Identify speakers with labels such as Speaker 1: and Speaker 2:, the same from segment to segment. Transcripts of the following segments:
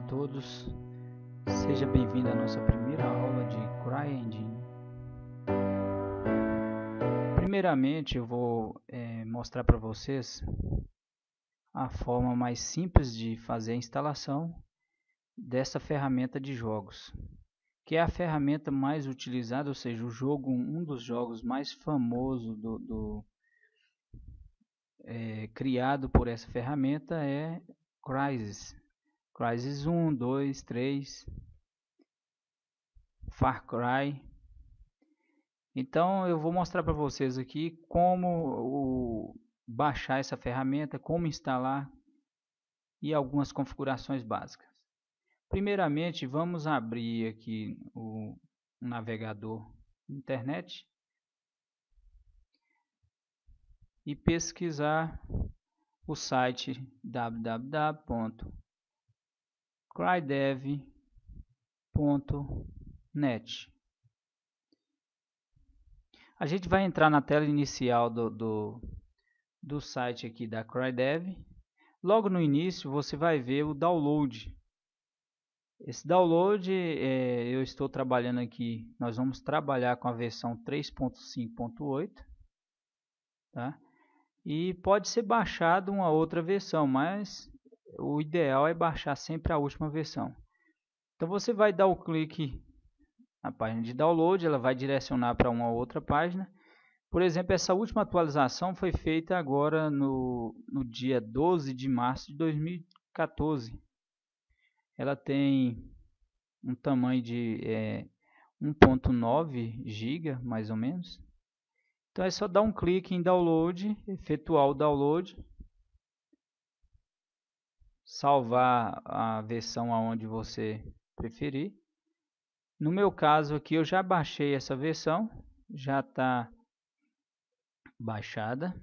Speaker 1: todos, seja bem-vindo à nossa primeira aula de CryEngine. Primeiramente eu vou mostrar para vocês a forma mais simples de fazer a instalação dessa ferramenta de jogos, que é a ferramenta mais utilizada, ou seja, um dos jogos mais famosos criado por essa ferramenta é Crysis. Crysis 1, 2, 3, Far Cry. Então eu vou mostrar para vocês aqui como baixar essa ferramenta, como instalar e algumas configurações básicas. Primeiramente vamos abrir aqui o navegador internet e pesquisar o site www.crydev.net. A gente vai entrar na tela inicial do site aqui da CryDev. Logo no início você vai ver o download. Esse download eu estou trabalhando aqui, nós vamos trabalhar com a versão 3.5.8, tá? E pode ser baixado uma outra versão, mas o ideal é baixar sempre a última versão. Então você vai dar o clique na página de download, ela vai direcionar para uma outra página. Por exemplo, essa última atualização foi feita agora no dia 12 de março de 2014. Ela tem um tamanho de 1.9 GB, mais ou menos. Então é só dar um clique em download, efetuar o download, salvar a versão aonde você preferir. No meu caso aqui eu já baixei essa versão, já está baixada.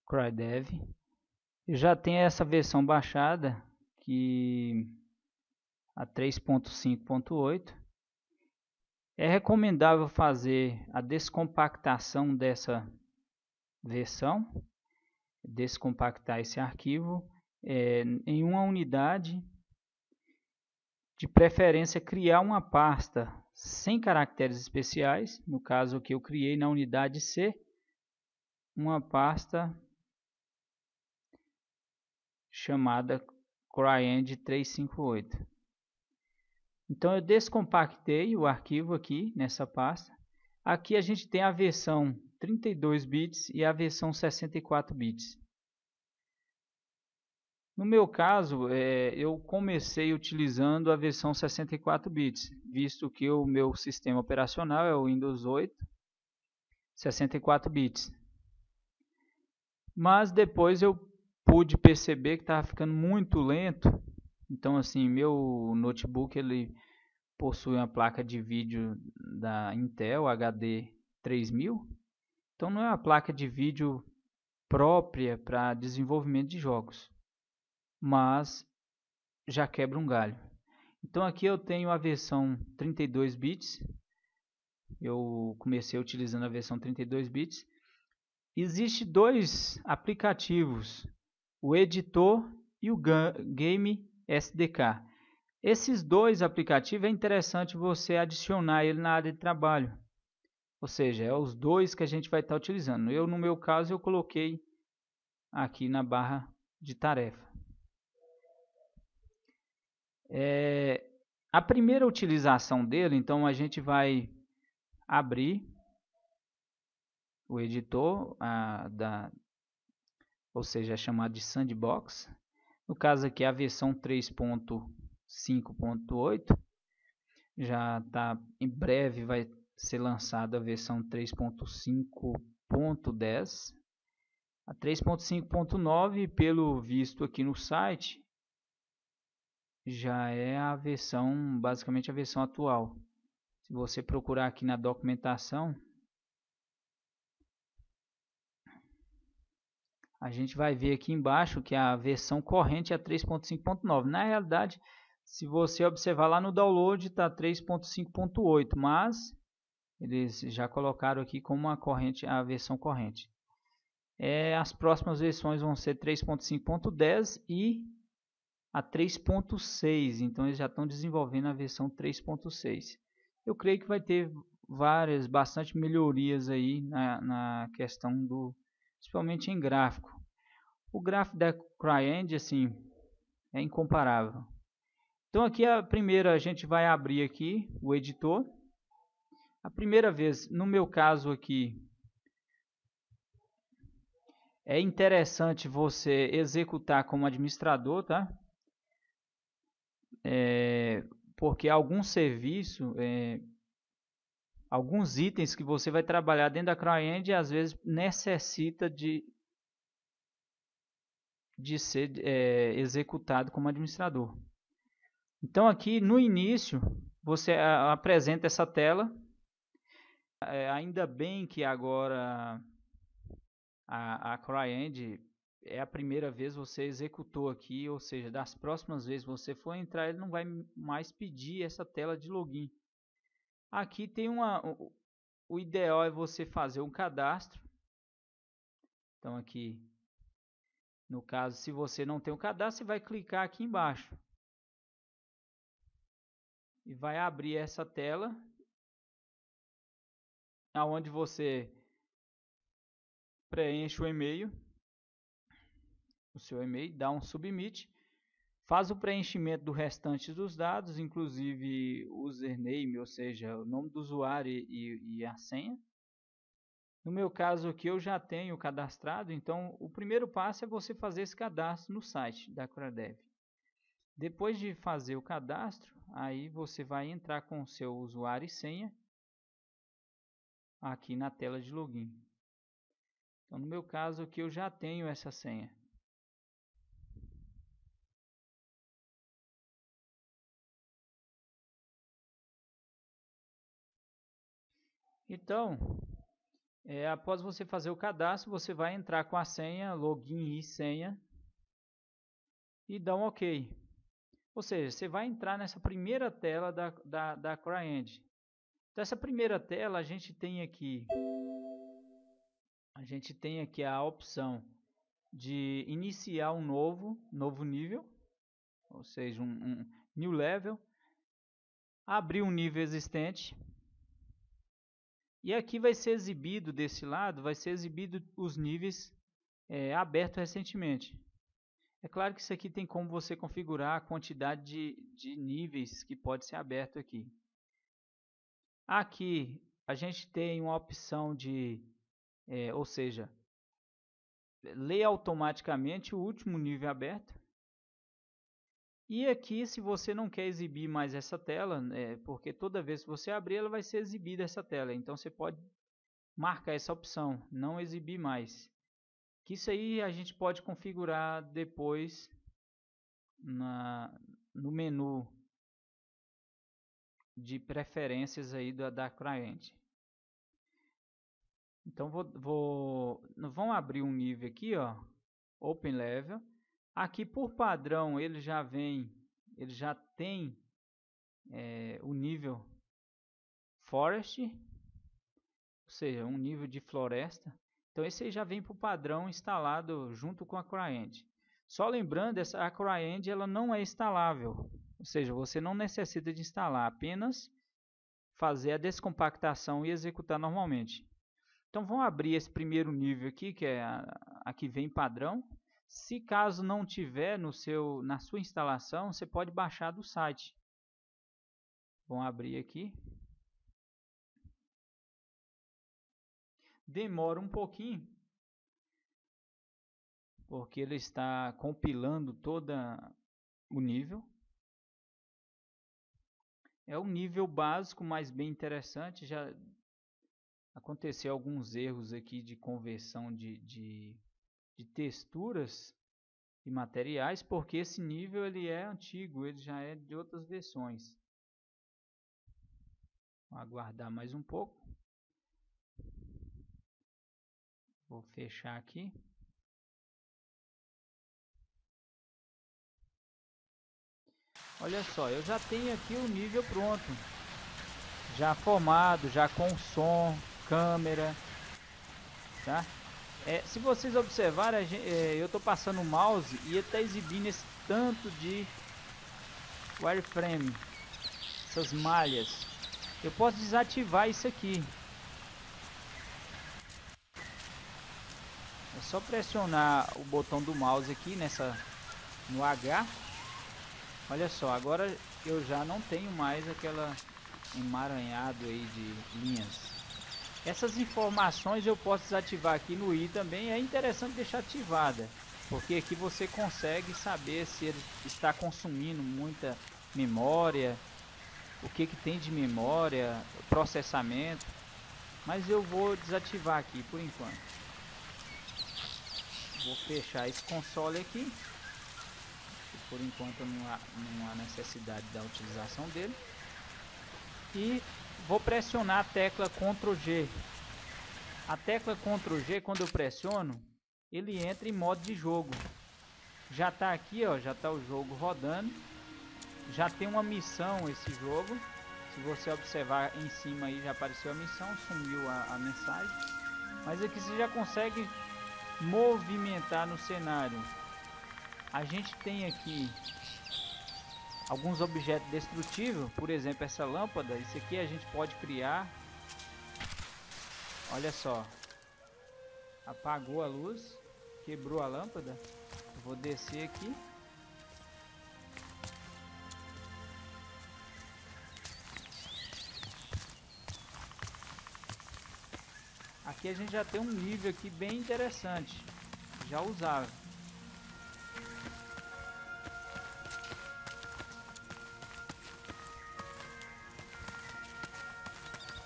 Speaker 1: CryDev. Eu já tenho essa versão baixada, que a 3.5.8. É recomendável fazer a descompactação dessa versão, descompactar esse arquivo em uma unidade, de preferência criar uma pasta sem caracteres especiais, no caso que eu criei na unidade C, uma pasta chamada CryEngine 358. Então eu descompactei o arquivo aqui nessa pasta. Aqui a gente tem a versão 32 bits e a versão 64 bits. No meu caso, eu comecei utilizando a versão 64 bits, visto que o meu sistema operacional é o Windows 8 64 bits. Mas depois eu pude perceber que estava ficando muito lento. Então assim, meu notebook ele possui uma placa de vídeo da Intel HD 3000. Então não é uma placa de vídeo própria para desenvolvimento de jogos, mas já quebra um galho. Então aqui eu tenho a versão 32 bits. Eu comecei utilizando a versão 32 bits. Existem dois aplicativos, o editor e o Game SDK. Esses dois aplicativos é interessante você adicionar ele na área de trabalho. Ou seja, é os dois que a gente vai estar utilizando. No meu caso, eu coloquei aqui na barra de tarefa. A primeira utilização dele, então a gente vai abrir o editor, ou seja, é chamado de Sandbox. No caso aqui a versão 3.5.8, já está em breve vai ser lançada a versão 3.5.10. A 3.5.9, pelo visto aqui no site, já é a versão, basicamente a versão atual. Se você procurar aqui na documentação, a gente vai ver aqui embaixo que a versão corrente é a 3.5.9. Na realidade, Se você observar lá no download está 3.5.8, mas eles já colocaram aqui como a versão corrente. As próximas versões vão ser 3.5.10 e a 3.6, então eles já estão desenvolvendo a versão 3.6. Eu creio que vai ter bastante melhorias aí na questão principalmente em gráfico. O gráfico da CryEngine, assim, é incomparável. Então aqui a gente vai abrir aqui o editor. A primeira vez, no meu caso aqui, é interessante você executar como administrador, tá? Porque alguns serviços, alguns itens que você vai trabalhar dentro da CryEngine, às vezes necessita de ser executado como administrador. Então aqui no início você apresenta essa tela. Ainda bem que agora a CryEngine é a primeira vez você executou aqui, ou seja, das próximas vezes você for entrar, ele não vai mais pedir essa tela de login. Aqui tem o ideal é você fazer um cadastro. Então aqui, no caso, se você não tem o cadastro, você vai clicar aqui embaixo e vai abrir essa tela, aonde você preenche o e-mail, o seu e-mail, dá um submit, faz o preenchimento do restante dos dados, inclusive o username, ou seja, o nome do usuário e a senha. No meu caso aqui eu já tenho cadastrado, então o primeiro passo é você fazer esse cadastro no site da CryDev. Depois de fazer o cadastro, aí você vai entrar com o seu usuário e senha aqui na tela de login. Então, no meu caso aqui eu já tenho essa senha. Então, após você fazer o cadastro, você vai entrar com a senha, login e senha e dar um OK. Ou seja, você vai entrar nessa primeira tela da CryEngine. Então, essa primeira tela a gente tem aqui a opção de iniciar um novo nível, ou seja, um new level, abrir um nível existente. E aqui vai ser exibido, desse lado, vai ser exibido os níveis abertos recentemente. É claro que isso aqui tem como você configurar a quantidade de níveis que pode ser aberto aqui. Aqui a gente tem uma opção de, ou seja, ler automaticamente o último nível aberto. E aqui, se você não quer exibir mais essa tela, porque toda vez que você abrir, ela vai ser exibida essa tela. Então você pode marcar essa opção, não exibir mais. Que isso aí a gente pode configurar depois no menu de preferências aí da CryEngine. Então vamos abrir um nível aqui, ó, Open Level. Aqui por padrão ele já tem o nível Forest, ou seja, um nível de floresta. Então esse aí já vem por padrão instalado junto com a CryEngine. Só lembrando, a CryEngine ela não é instalável, ou seja, você não necessita de instalar, apenas fazer a descompactação e executar normalmente. Então vamos abrir esse primeiro nível aqui, que é a que vem padrão. Se caso não tiver na sua instalação, você pode baixar do site. Vamos abrir aqui. Demora um pouquinho, porque ele está compilando todo o nível. É um nível básico, mas bem interessante. Já aconteceu alguns erros aqui de conversão de texturas e materiais, porque esse nível ele é antigo, ele já é de outras versões. Vou aguardar mais um pouco. Vou fechar aqui. Olha só, eu já tenho aqui o nível pronto, já formado, já com som, câmera, tá? Se vocês observarem, eu estou passando o mouse e ele está exibindo esse tanto de wireframe, essas malhas. Eu posso desativar isso aqui. É só pressionar o botão do mouse aqui no H. Olha só, agora eu já não tenho mais aquela emaranhado aí de linhas. Essas informações eu posso desativar aqui no I também. É interessante deixar ativada, porque aqui você consegue saber se ele está consumindo muita memória, o que tem de memória, processamento. Mas eu vou desativar aqui por enquanto. Vou fechar esse console aqui. Por enquanto não há necessidade da utilização dele. E vou pressionar a tecla Ctrl G. A tecla Ctrl G, quando eu pressiono, ele entra em modo de jogo. Já está aqui, ó, já está o jogo rodando. Já tem uma missão esse jogo. Se você observar em cima aí, já apareceu a missão, sumiu a mensagem. Mas aqui você já consegue movimentar no cenário. A gente tem aqui alguns objetos destrutíveis, por exemplo essa lâmpada. Isso aqui a gente pode criar. Olha só, apagou a luz, quebrou a lâmpada. Eu vou descer aqui. Aqui a gente já tem um nível aqui bem interessante, já usável.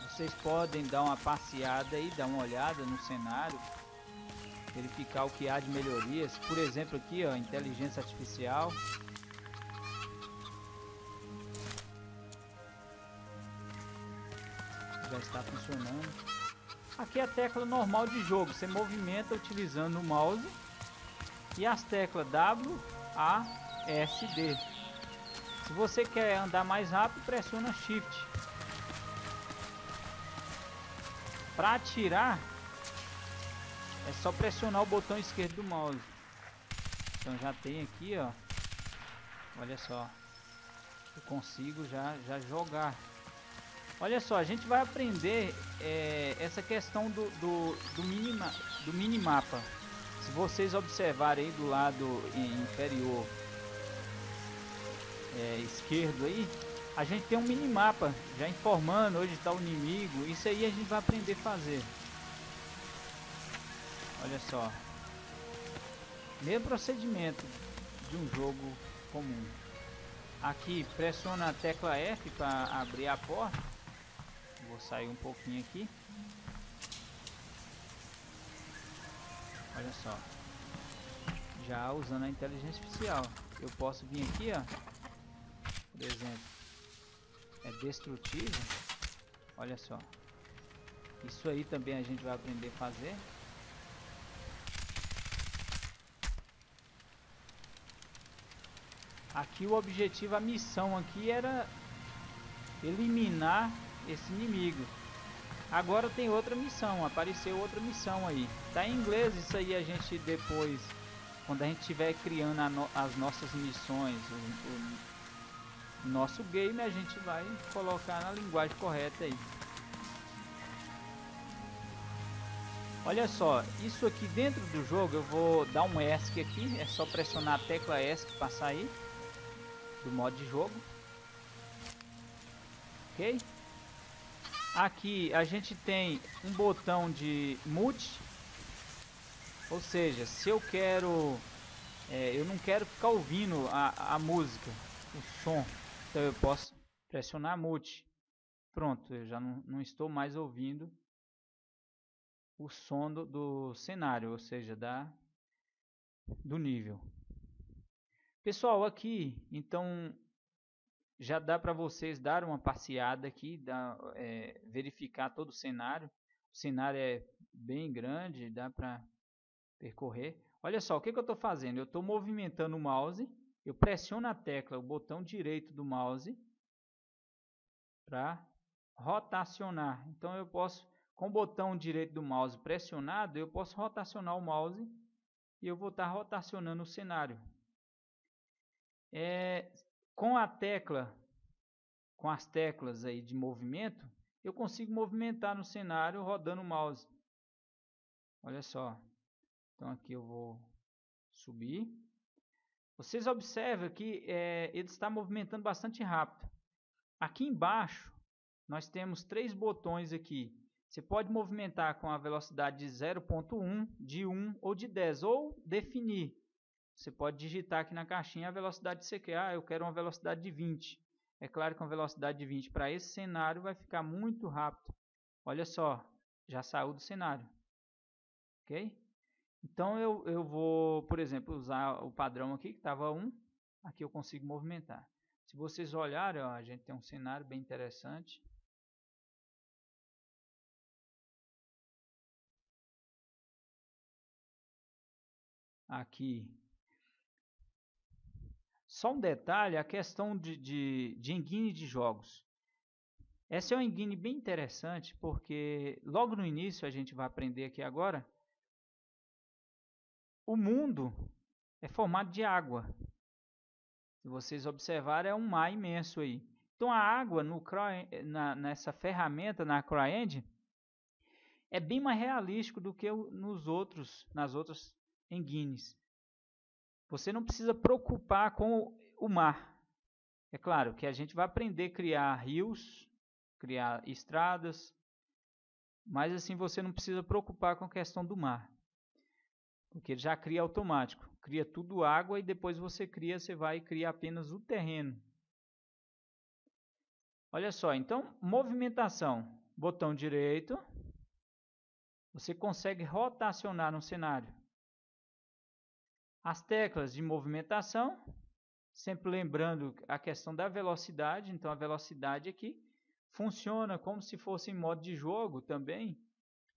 Speaker 1: Vocês podem dar uma passeada aí, dar uma olhada no cenário, verificar o que há de melhorias. Por exemplo aqui, ó, inteligência artificial. Já está funcionando. Aqui é a tecla normal de jogo, você movimenta utilizando o mouse. E as teclas W, A, S, D. Se você quer andar mais rápido, pressiona Shift. Para atirar, é só pressionar o botão esquerdo do mouse. Então já tem aqui, ó. Olha só. Eu consigo já jogar. Olha só, a gente vai aprender essa questão do minimapa. Se vocês observarem aí do lado inferior esquerdo aí, a gente tem um minimapa já informando onde está o inimigo. Isso aí a gente vai aprender a fazer. Olha só, mesmo procedimento de um jogo comum. Aqui pressiona a tecla F para abrir a porta. Vou sair um pouquinho aqui. Olha só, já usando a inteligência artificial, eu posso vir aqui, ó, por exemplo, é destrutivo. Olha só, isso aí também a gente vai aprender a fazer. Aqui o objetivo, a missão aqui era eliminar esse inimigo. Agora tem outra missão, apareceu outra missão aí. Tá em inglês, isso aí a gente depois, quando a gente estiver criando as nossas missões, o nosso game, a gente vai colocar na linguagem correta aí. Olha só, isso aqui dentro do jogo, eu vou dar um ESC aqui, é só pressionar a tecla ESC para sair do modo de jogo. Ok? Aqui a gente tem um botão de mute, ou seja, se eu quero, eu não quero ficar ouvindo a música, o som, então eu posso pressionar mute. Pronto, eu já não estou mais ouvindo o som do cenário, ou seja, do nível. Pessoal, aqui então já dá para vocês dar uma passeada aqui, verificar todo o cenário. O cenário é bem grande, dá para percorrer. Olha só, o que eu estou fazendo? Eu estou movimentando o mouse eu pressiono a tecla, o botão direito do mouse, para rotacionar. Então eu posso, com o botão direito do mouse pressionado, eu posso rotacionar o mouse e eu vou estar rotacionando o cenário. Com a tecla, com as teclas aí de movimento, eu consigo movimentar no cenário rodando o mouse. Olha só. Então aqui eu vou subir. Vocês observam que ele está movimentando bastante rápido. Aqui embaixo nós temos 3 botões aqui. Você pode movimentar com a velocidade de 0.1, de 1 ou de 10, ou definir. Você pode digitar aqui na caixinha a velocidade que você quer. Eu quero uma velocidade de 20. É claro que uma velocidade de 20 para esse cenário vai ficar muito rápido. Olha só, já saiu do cenário. Ok? Então eu vou, por exemplo, usar o padrão aqui que estava 1. Aqui eu consigo movimentar. Se vocês olharem, ó, a gente tem um cenário bem interessante. Aqui. Só um detalhe, a questão de engine de jogos. Essa é uma engine bem interessante, porque logo no início, a gente vai aprender aqui agora, o mundo é formado de água. Se vocês observarem, é um mar imenso aí. Então a água nessa ferramenta, na CryEngine, é bem mais realístico do que nas outras engines. Você não precisa preocupar com o mar. É claro que a gente vai aprender a criar rios, criar estradas, mas assim você não precisa preocupar com a questão do mar. Porque ele já cria automático. Cria tudo água e depois você vai criar apenas o terreno. Olha só, então, movimentação. Botão direito. Você consegue rotacionar no cenário. As teclas de movimentação. Sempre lembrando a questão da velocidade. Então, a velocidade aqui funciona como se fosse em modo de jogo também.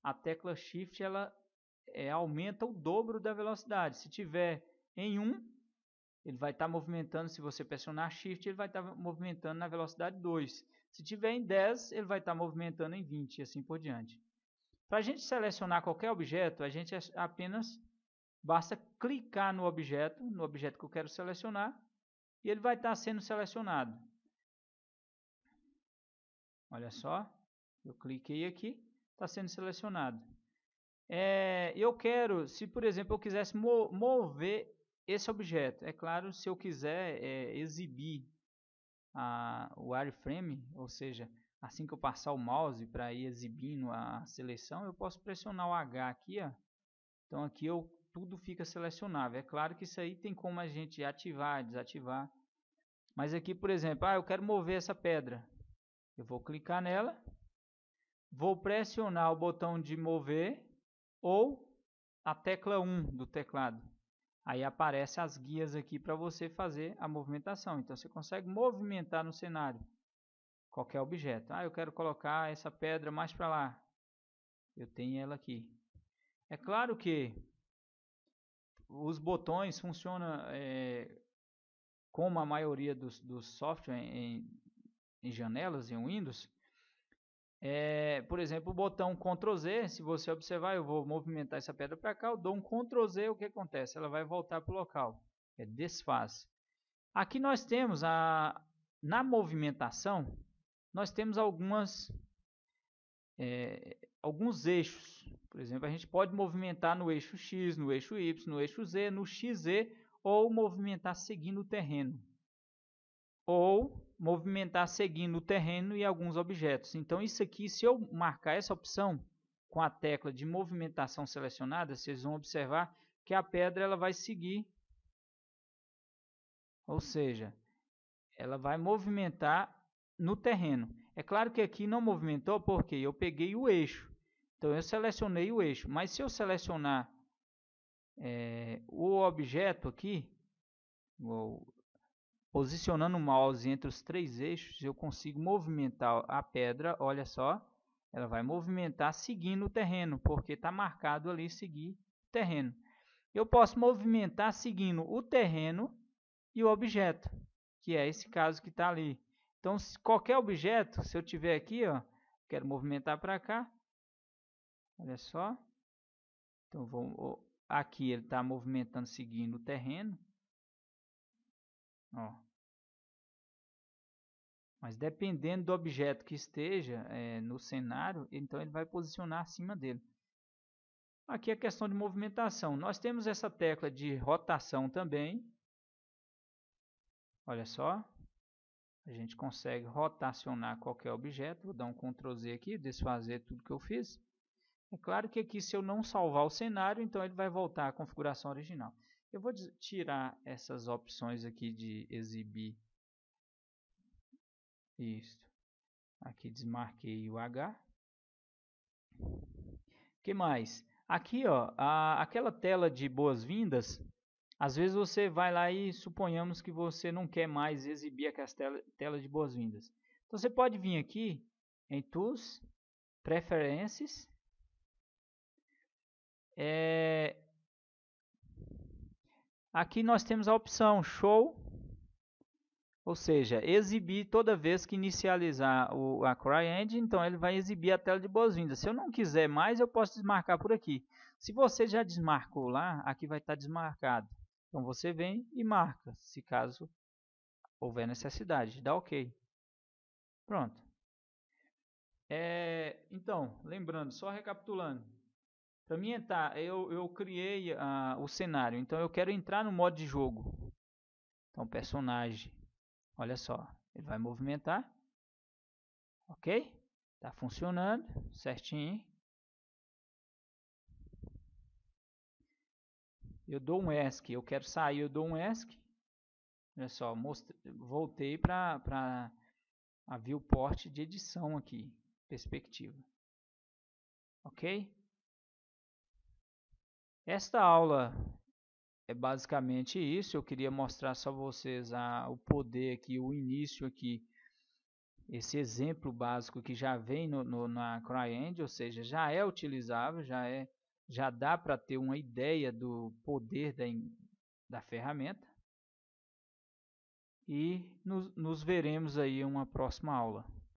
Speaker 1: A tecla Shift, ela aumenta o dobro da velocidade. Se tiver em 1, ele vai estar movimentando, se você pressionar Shift, ele vai estar movimentando na velocidade 2. Se tiver em 10, ele vai estar movimentando em 20 e assim por diante. Para a gente selecionar qualquer objeto, a gente apenas basta clicar no objeto que eu quero selecionar, e ele vai estar sendo selecionado. Olha só, eu cliquei aqui, está sendo selecionado. Eu quero, se por exemplo eu quisesse mover esse objeto, é claro, se eu quiser exibir o wireframe, ou seja, assim que eu passar o mouse para ir exibindo a seleção, eu posso pressionar o H aqui, ó. Então aqui tudo fica selecionável. É claro que isso aí tem como a gente ativar, desativar. Mas aqui, por exemplo, eu quero mover essa pedra. Eu vou clicar nela, vou pressionar o botão de mover ou a tecla 1 do teclado. Aí aparece as guias aqui para você fazer a movimentação. Então você consegue movimentar no cenário qualquer objeto. Eu quero colocar essa pedra mais para lá. Eu tenho ela aqui. É claro que os botões funcionam como a maioria dos softwares em janelas, em Windows. Por exemplo, o botão Ctrl Z, se você observar, eu vou movimentar essa pedra para cá, eu dou um Ctrl Z, o que acontece? Ela vai voltar para o local, desfaz. Aqui nós temos, na movimentação, nós temos alguns eixos. Por exemplo, a gente pode movimentar no eixo X, no eixo Y, no eixo Z, no XZ, ou movimentar seguindo o terreno. Ou movimentar seguindo o terreno e alguns objetos. Então isso aqui, se eu marcar essa opção com a tecla de movimentação selecionada, vocês vão observar que a pedra ela vai seguir, ou seja, ela vai movimentar no terreno. É claro que aqui não movimentou porque eu peguei o eixo, então eu selecionei o eixo, mas se eu selecionar o objeto aqui, posicionando o mouse entre os 3 eixos, eu consigo movimentar a pedra, olha só, ela vai movimentar seguindo o terreno, porque está marcado ali seguir o terreno. Eu posso movimentar seguindo o terreno e o objeto, que é esse caso que está ali. Então, qualquer objeto, se eu tiver aqui, ó, quero movimentar para cá, olha só. Então, aqui ele está movimentando seguindo o terreno. Ó. Mas dependendo do objeto que esteja no cenário, então ele vai posicionar acima dele. Aqui é questão de movimentação. Nós temos essa tecla de rotação também. Olha só. A gente consegue rotacionar qualquer objeto. Vou dar um Ctrl Z aqui, desfazer tudo que eu fiz. É claro que aqui, se eu não salvar o cenário, então ele vai voltar à configuração original. Eu vou tirar essas opções aqui de exibir. Isso. Aqui desmarquei o H. O que mais? Aqui, ó, aquela tela de boas-vindas, às vezes você vai lá e suponhamos que você não quer mais exibir aquela tela de boas-vindas. Então você pode vir aqui em Tools, Preferências, aqui nós temos a opção Show, ou seja, exibir toda vez que inicializar a CryEngine, então ele vai exibir a tela de boas-vindas. Se eu não quiser mais, eu posso desmarcar por aqui. Se você já desmarcou lá, aqui vai estar desmarcado. Então você vem e marca, se caso houver necessidade. Dá OK. Pronto. Então, lembrando, só recapitulando. Para mim entrar, eu criei o cenário, então eu quero entrar no modo de jogo. Então, personagem. Olha só, ele vai movimentar, ok? Está funcionando certinho. Eu dou um ESC, eu quero sair, eu dou um ESC. Olha só, voltei para a viewport de edição aqui, perspectiva. Ok? Esta aula é basicamente isso. Eu queria mostrar só para vocês o poder aqui, o início aqui. Esse exemplo básico que já vem na CryEngine, ou seja, já é utilizável, já dá para ter uma ideia do poder da ferramenta. E nos veremos aí em uma próxima aula.